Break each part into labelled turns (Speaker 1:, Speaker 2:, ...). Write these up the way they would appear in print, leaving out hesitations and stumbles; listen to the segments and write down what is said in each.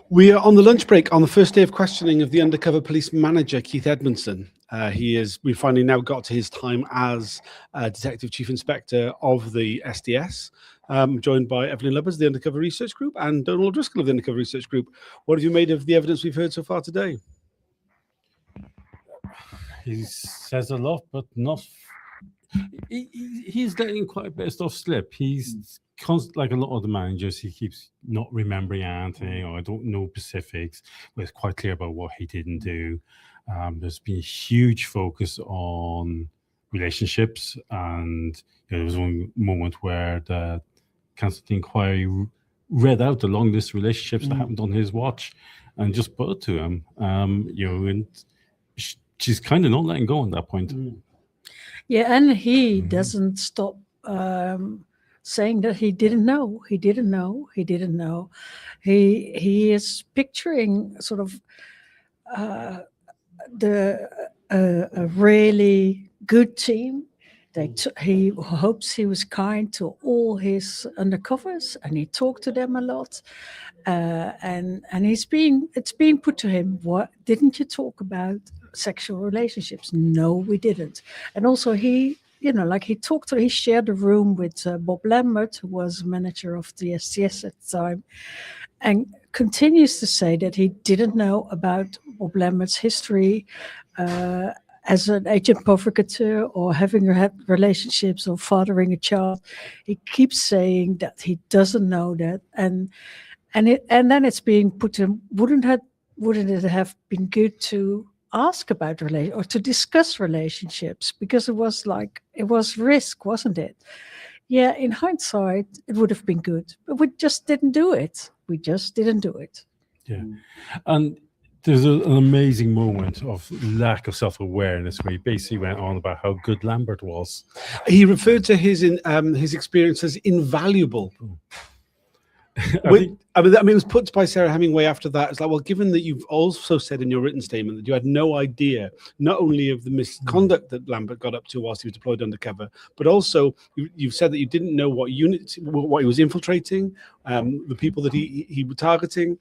Speaker 1: We are on the lunch break on the first day of questioning of the undercover police manager, Keith Edmondson. We've finally now got to his time as Detective Chief Inspector of the SDS, joined by Evelyn Lubbers, the Undercover Research Group, and Donald Driscoll of the Undercover Research Group. What have you made of the evidence we've heard so far today?
Speaker 2: He says a lot, but not. He's letting quite a bit of stuff slip. He's like a lot of the managers, he keeps not remembering anything, or I don't know specifics, but it's quite clear about what he didn't do. There's been a huge focus on relationships, and there was one moment where the Council of the Inquiry read out the long list of relationships that happened on his watch and just put it to him. And she's kind of not letting go at that point.
Speaker 3: Yeah, and he doesn't stop saying that he didn't know. He is picturing sort of a really good team. He hopes he was kind to all his undercovers, and he talked to them a lot. And it's being put to him, what didn't you talk about sexual relationships? No, we didn't. And also he shared a room with Bob Lambert, who was manager of the STS at the time, and continues to say that he didn't know about Bob Lambert's history as an agent provocateur or having had relationships or fathering a child. He keeps saying that he doesn't know that, and then it's being put to him, wouldn't it have been good to ask about or to discuss relationships, because it was risk, wasn't it? Yeah, in hindsight, it would have been good, but we just didn't do it.
Speaker 2: Yeah, and there's an amazing moment of lack of self-awareness where he basically went on about how good Lambert was.
Speaker 1: He referred to his experience as invaluable. It was put by Sarah Hemingway after that. It's like, well, given that you've also said in your written statement that you had no idea not only of the misconduct that Lambert got up to whilst he was deployed undercover, but also you've said that you didn't know what unit, what he was infiltrating, the people that he was targeting.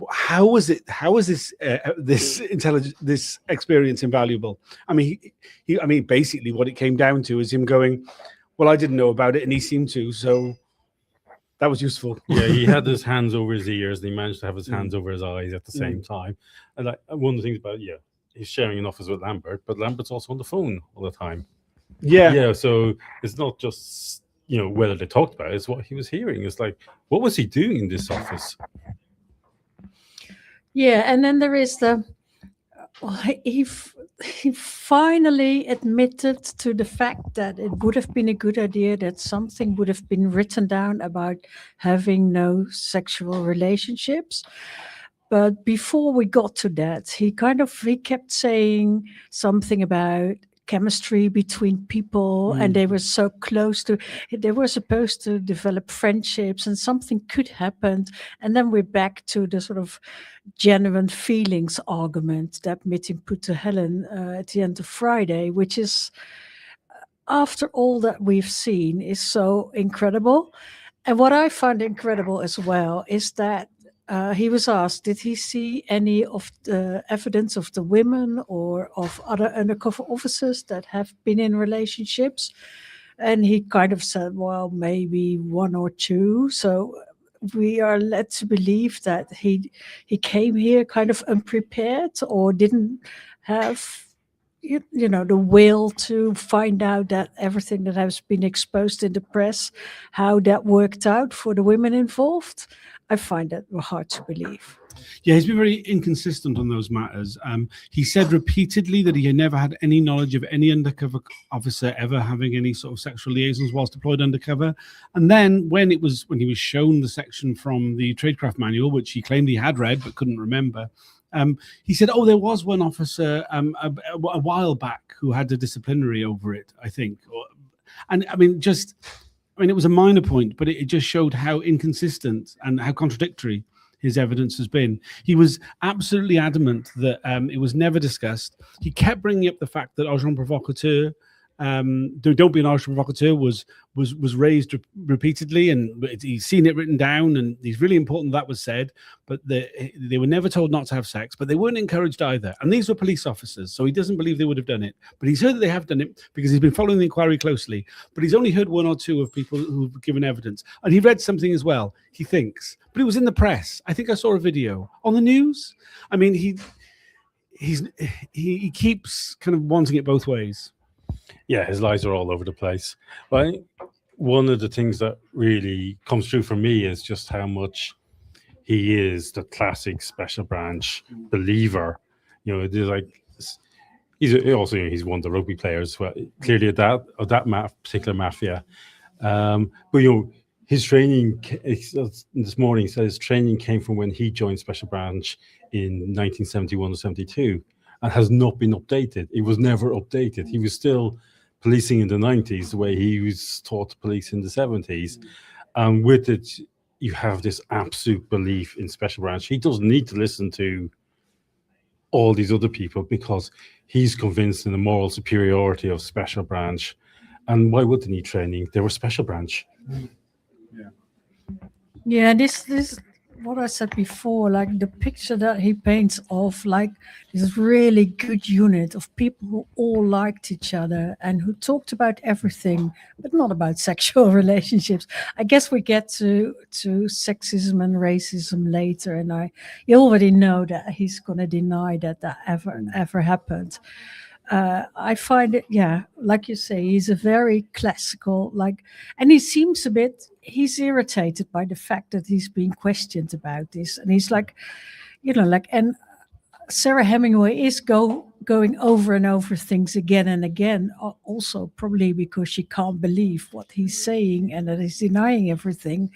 Speaker 1: How was this experience invaluable? I mean, basically what it came down to is him going, well, I didn't know about it and he seemed to, so that was useful.
Speaker 2: Yeah, he had his hands over his ears and he managed to have his hands over his eyes at the same time. And one of the things about, he's sharing an office with Lambert, but Lambert's also on the phone all the time. Yeah, so it's not just, whether they talked about it, it's what he was hearing. It's like, what was he doing in this office?
Speaker 3: Yeah, and then there is he finally admitted to the fact that it would have been a good idea that something would have been written down about having no sexual relationships. But before we got to that, he kept saying something about chemistry between people, and they were so close they were supposed to develop friendships, and something could happen. And then we're back to the sort of genuine feelings argument that meeting put to Helen at the end of Friday, which is, after all that we've seen, is so incredible. And what I found incredible as well is that he was asked, did he see any of the evidence of the women or of other undercover officers that have been in relationships? And he kind of said, well, maybe one or two. So we are led to believe that he came here kind of unprepared, or didn't have the will to find out that everything that has been exposed in the press, how that worked out for the women involved. I find that hard to believe.
Speaker 1: Yeah, he's been very inconsistent on those matters. He said repeatedly that he had never had any knowledge of any undercover officer ever having any sort of sexual liaisons whilst deployed undercover. And then when he was shown the section from the Tradecraft Manual, which he claimed he had read but couldn't remember, he said, there was one officer a while back who had a disciplinary over it, I think. It was a minor point, but it just showed how inconsistent and how contradictory his evidence has been. He was absolutely adamant that it was never discussed. He kept bringing up the fact that agent provocateur Don't be an Irish provocateur was raised repeatedly, and he's seen it written down, and it's really important that was said. But they were never told not to have sex, but they weren't encouraged either. And these were police officers, so he doesn't believe they would have done it. But he's heard that they have done it because he's been following the inquiry closely. But he's only heard one or two of people who've given evidence, and he read something as well. He thinks, but it was in the press. I think I saw a video on the news. I mean, he keeps kind of wanting it both ways.
Speaker 2: Yeah, his lies are all over the place. But one of the things that really comes through for me is just how much he is the classic special branch believer. You know, there's like he's one of the rugby players. Well, clearly of that particular mafia. But you know, his training this morning says his training came from when he joined special branch in 1971 or 72, and has not been updated. It was never updated. He was still policing in the 90s the way he was taught to police in the 70s. And with it, you have this absolute belief in special branch. He doesn't need to listen to all these other people because he's convinced in the moral superiority of special branch. And why would they need training? They were special branch.
Speaker 3: Yeah, this what I said before, like the picture that he paints of like this really good unit of people who all liked each other and who talked about everything, but not about sexual relationships. I guess we get to sexism and racism later, and you already know that he's going to deny that ever happened. I find it, yeah, like you say, he's a very classical, and he seems he's irritated by the fact that he's being questioned about this. And he's and Sarah Hemingway is going over and over things again and again, also probably because she can't believe what he's saying and that he's denying everything.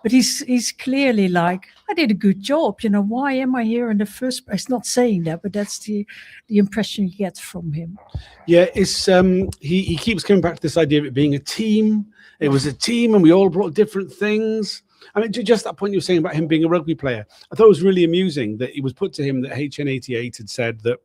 Speaker 3: But he's clearly like, I did a good job. You know, why am I here in the first place? Not saying that, but that's the impression you get from him.
Speaker 1: Yeah, it's he keeps coming back to this idea of it being a team. It was a team, and we all brought different things. I mean, just that point you were saying about him being a rugby player, I thought it was really amusing that it was put to him that HN88 had said that,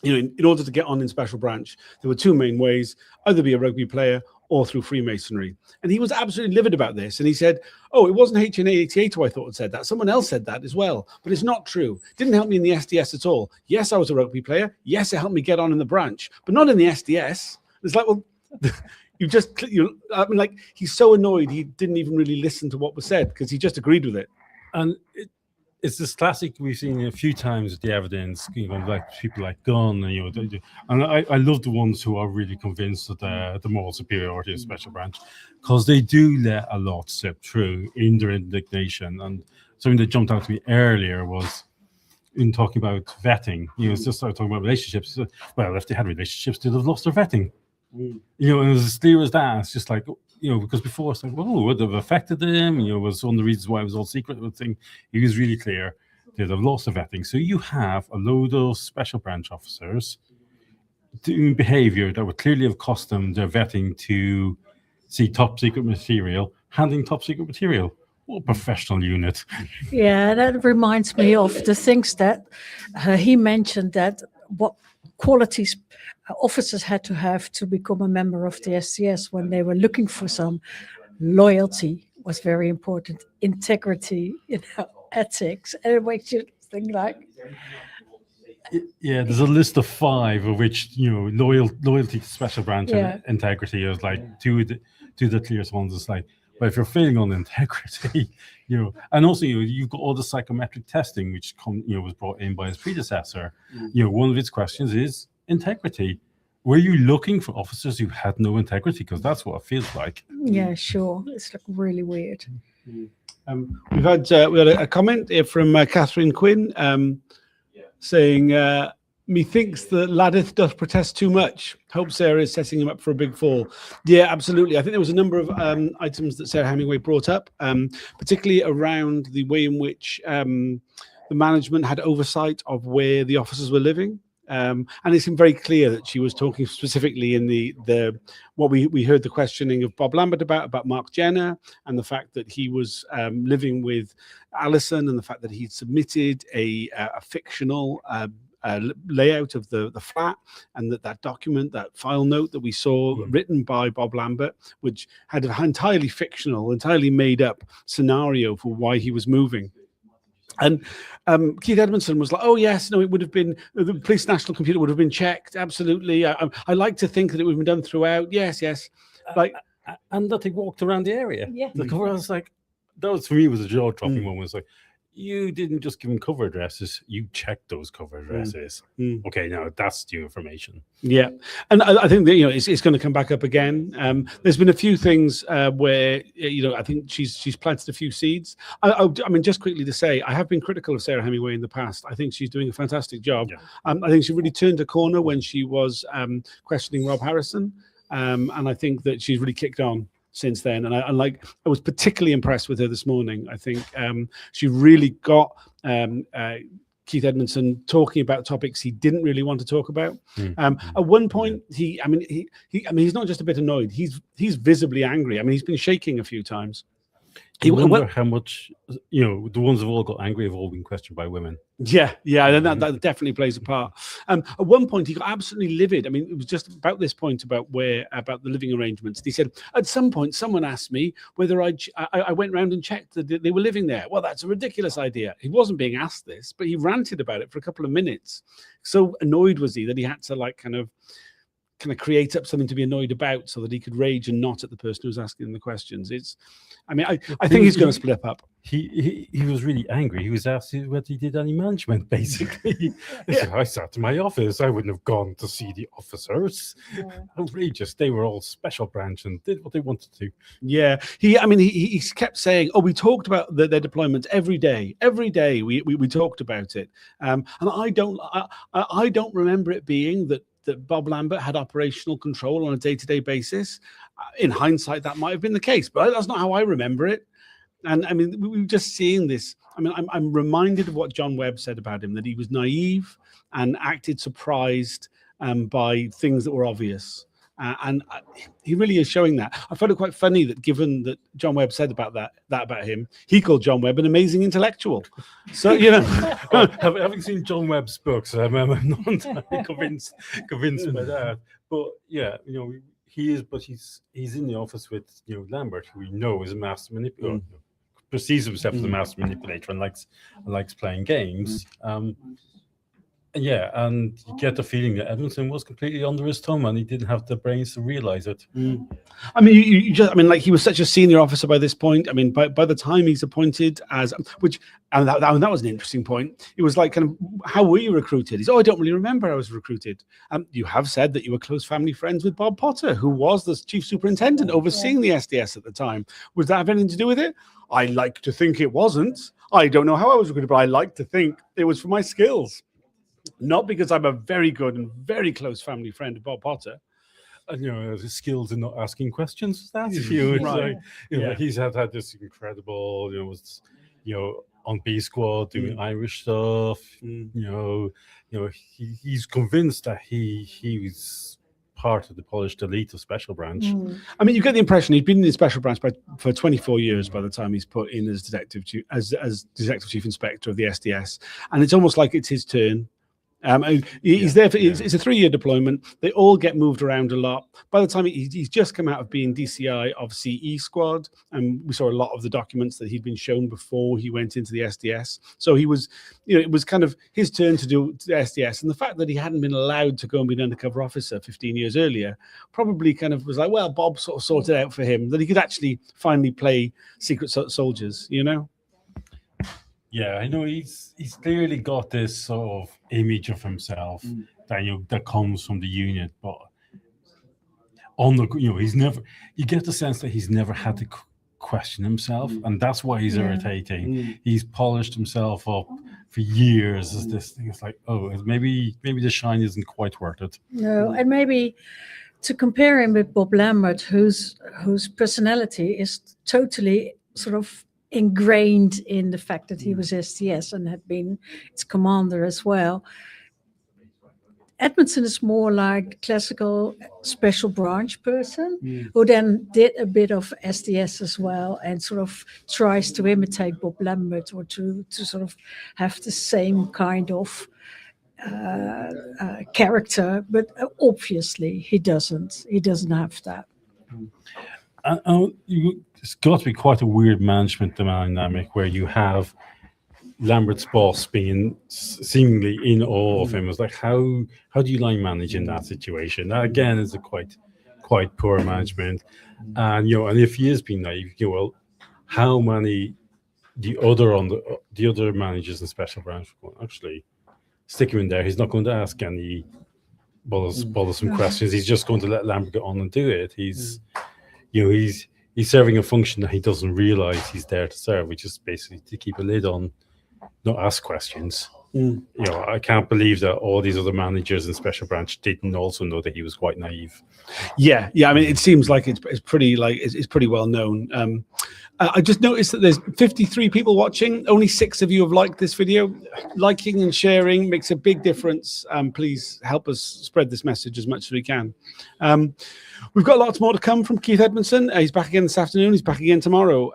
Speaker 1: you know, in order to get on in Special Branch, there were two main ways: either be a rugby player or through Freemasonry. And he was absolutely livid about this. And he said, oh, it wasn't HN88 who I thought had said that. Someone else said that as well. But it's not true. It didn't help me in the SDS at all. Yes, I was a rugby player. Yes, it helped me get on in the branch, but not in the SDS. It's like, well, I mean, like, he's so annoyed he didn't even really listen to what was said because he just agreed with it.
Speaker 2: And it's this classic we've seen a few times with the evidence, you know, like people like Gunn, and, you know, and I love the ones who are really convinced of the moral superiority of Special Branch, because they do let a lot slip through in their indignation. And something that jumped out to me earlier was in talking about vetting. You know, it's just started talking about relationships. Well, if they had relationships, they'd have lost their vetting. You know, and it was as clear as that. It's just like, you know, because before it's like, well, would have affected him? You know, was one of the reasons why it was all secret. Thing. He was really clear they'd have lost the vetting. So you have a load of special branch officers doing behavior that would clearly have cost them their vetting to see top secret material, handling top secret material. What a professional unit.
Speaker 3: Yeah, that reminds me of the things that he mentioned, that what qualities officers had to have to become a member of the SDS when they were looking for some. Loyalty was very important, integrity, you know, ethics, and it makes you think like.
Speaker 2: Yeah, there's a list of 5 of which, you know, loyalty to Special Branch and integrity is like two of the clearest ones. It's like, but if you're failing on integrity, you know, and also you've got all the psychometric testing which was brought in by his predecessor. You know, one of its questions is integrity. Were you looking for officers who had no integrity? Because that's what it feels like.
Speaker 3: Yeah, sure. It's like really weird.
Speaker 1: We had a comment here from Catherine Quinn saying, methinks that Ladith doth protest too much. Hope Sarah is setting him up for a big fall. Yeah, absolutely. I think there was a number of items that Sarah Hemingway brought up, particularly around the way in which the management had oversight of where the officers were living. And it seemed very clear that she was talking specifically in the what we heard the questioning of Bob Lambert about Mark Jenner, and the fact that he was living with Alison, and the fact that he'd submitted a fictional layout of the flat, and that document, that file note that we saw written by Bob Lambert, which had an entirely fictional, entirely made up scenario for why he was moving. And Keith Edmondson was like, "Oh yes, no, it would have been the police national computer would have been checked. Absolutely. I like to think that it would have been done throughout. Yes, yes." Like,
Speaker 2: and that they walked around the area.
Speaker 3: Yeah.
Speaker 2: The cover, I was like, that was for me was a jaw dropping moment. It's like, you didn't just give them cover addresses, you checked those cover addresses. Okay, now that's new information.
Speaker 1: Yeah, and I think that it's going to come back up again. There's been a few things where I think she's planted a few seeds. I mean, just quickly to say, I have been critical of Sarah Hemingway in the past. I think she's doing a fantastic job.
Speaker 2: Yeah.
Speaker 1: I think she really turned a corner when she was questioning Rob Harrison, and I think that she's really kicked on since then. And I was particularly impressed with her this morning. I think she really got Keith Edmondson talking about topics he didn't really want to talk about. At one point, he's not just a bit annoyed. He's visibly angry. I mean, he's been shaking a few times.
Speaker 2: I wonder how much, the ones who've all got angry have all been questioned by women.
Speaker 1: Yeah, and that definitely plays a part. At one point, he got absolutely livid. I mean, it was just about this point about the living arrangements. He said, at some point, someone asked me whether I went round and checked that they were living there. Well, that's a ridiculous idea. He wasn't being asked this, but he ranted about it for a couple of minutes. So annoyed was he that he had to kind of create up something to be annoyed about so that he could rage and not at the person who was asking him the questions. I think he's going to split up.
Speaker 2: He was really angry. He was asked whether he did any management, basically. I sat in my office. I wouldn't have gone to see the officers. Outrageous. They were all special branch and did what they wanted to. Yeah.
Speaker 1: He kept saying, "Oh, we talked about their deployments every day. Every day we talked about it." And I don't remember it being that Bob Lambert had operational control on a day-to-day basis. In hindsight, that might have been the case, but that's not how I remember it. And I mean, we were just seeing this. I mean, I'm reminded of what John Webb said about him, that he was naive and acted surprised by things that were obvious. He really is showing that. I found it quite funny that, given that John Webb said about that about him, he called John Webb an amazing intellectual. So
Speaker 2: having seen John Webb's books, I'm not entirely convinced by that. But yeah, he is. But he's in the office with Lambert, who we know is a master manipulator, perceives himself as a master manipulator, and likes playing games. Yeah, and you get the feeling that Edmondson was completely under his thumb, and he didn't have the brains to realize it.
Speaker 1: I mean, he was such a senior officer by this point. I mean, by the time he's appointed as, that was an interesting point. It was like, kind of, how were you recruited? He's, I don't really remember I was recruited. You have said that you were close family friends with Bob Potter, who was the chief superintendent overseeing the SDS at the time. Was that have anything to do with it? I like to think it wasn't. I don't know how I was recruited, but I like to think it was for my skills. Not because I'm a very good and very close family friend of Bob Potter.
Speaker 2: And his skills in not asking questions. That's huge.
Speaker 1: Right.
Speaker 2: He's had this incredible, on B Squad doing Irish stuff. He's convinced that he was part of the polished elite of Special Branch.
Speaker 1: I mean, you get the impression he'd been in the Special Branch for 24 years by the time he's put in as Detective Chief Inspector of the SDS, and it's almost like it's his turn. He's there for it's a 3-year deployment. They all get moved around a lot. By the time he's just come out of being DCI of CE Squad, and we saw a lot of the documents that he'd been shown before he went into the SDS. So he was, it was kind of his turn to do the SDS, and the fact that he hadn't been allowed to go and be an undercover officer 15 years earlier probably kind of was like, well, Bob sort of sorted out for him that he could actually finally play Secret Soldiers,
Speaker 2: Yeah, I know he's clearly got this sort of image of himself that comes from the unit, but he's never. You get the sense that he's never had to question himself, and that's why he's irritating. He's polished himself up for years as this thing. It's like, maybe the shine isn't quite worth it.
Speaker 3: No, and maybe to compare him with Bob Lambert, whose personality is totally sort of ingrained in the fact that he was SDS and had been its commander as well. Edmondson is more like classical special branch person who then did a bit of SDS as well and sort of tries to imitate Bob Lambert or to sort of have the same kind of character, but obviously he doesn't. He doesn't have that.
Speaker 2: It's got to be quite a weird management dynamic where you have Lambert's boss being seemingly in awe of him. It's like, how do you line manage in that situation? That again is a quite poor management. And and if he is being naive, well, how many the other managers in special branch will actually stick him in there? He's not going to ask any bothersome questions. He's just going to let Lambert get on and do it. He's serving a function that he doesn't realize he's there to serve, which is basically to keep a lid on, not ask questions. I can't believe that all these other managers in special branch didn't also know that he was quite naive.
Speaker 1: Yeah. I mean, it seems like it's pretty well known. I just noticed that there's 53 people watching. Only 6 of you have liked this video. Liking and sharing makes a big difference. Please help us spread this message as much as we can. We've got lots more to come from Keith Edmondson. He's back again this afternoon. He's back again tomorrow.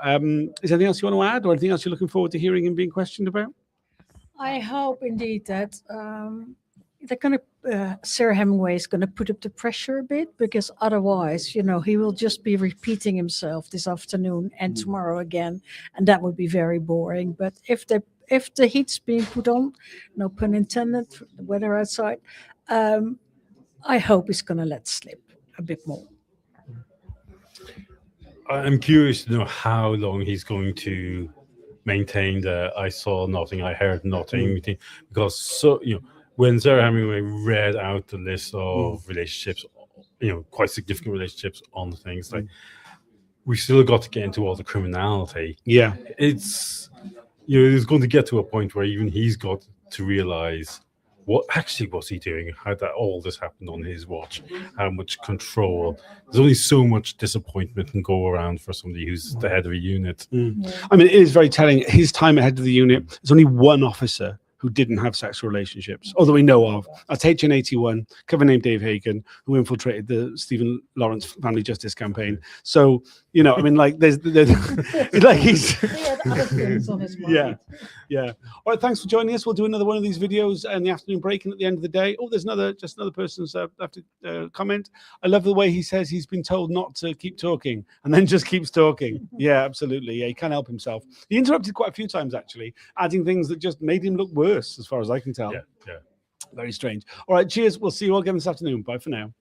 Speaker 1: Is there anything else you want to add, or anything else you're looking forward to hearing and being questioned about?
Speaker 3: I hope indeed that they're going to, Sarah Hemingway is going to put up the pressure a bit, because otherwise, he will just be repeating himself this afternoon and tomorrow again, and that would be very boring. But if the heat's being put on, no pun intended, the weather outside, I hope he's going to let slip a bit more.
Speaker 2: I'm curious to know how long he's going to maintain the I saw nothing, I heard nothing, because when Sarah Hemingway read out the list of relationships, quite significant relationships on the things, like we still got to get into all the criminality.
Speaker 1: Yeah,
Speaker 2: it's it's going to get to a point where even he's got to realize what actually was he doing, how that all this happened on his watch, how much control. There's only so much disappointment can go around for somebody who's the head of a unit.
Speaker 3: Yeah.
Speaker 1: I mean, it is very telling. His time ahead of the unit, there's only one officer who didn't have sexual relationships, although we know of. That's HN81, cover name Dave Hagen, who infiltrated the Stephen Lawrence Family Justice Campaign. So, I mean, like, there's like he's...
Speaker 3: He had other things on his mind.
Speaker 1: Yeah. All right, thanks for joining us. We'll do another one of these videos in the afternoon break and at the end of the day. Oh, there's another person's have to comment. I love the way he says he's been told not to keep talking and then just keeps talking. Yeah, absolutely. Yeah, he can't help himself. He interrupted quite a few times, actually, adding things that just made him look worse, as far as I can tell.
Speaker 2: Yeah.
Speaker 1: Very strange. All right, cheers. We'll see you all again this afternoon. Bye for now.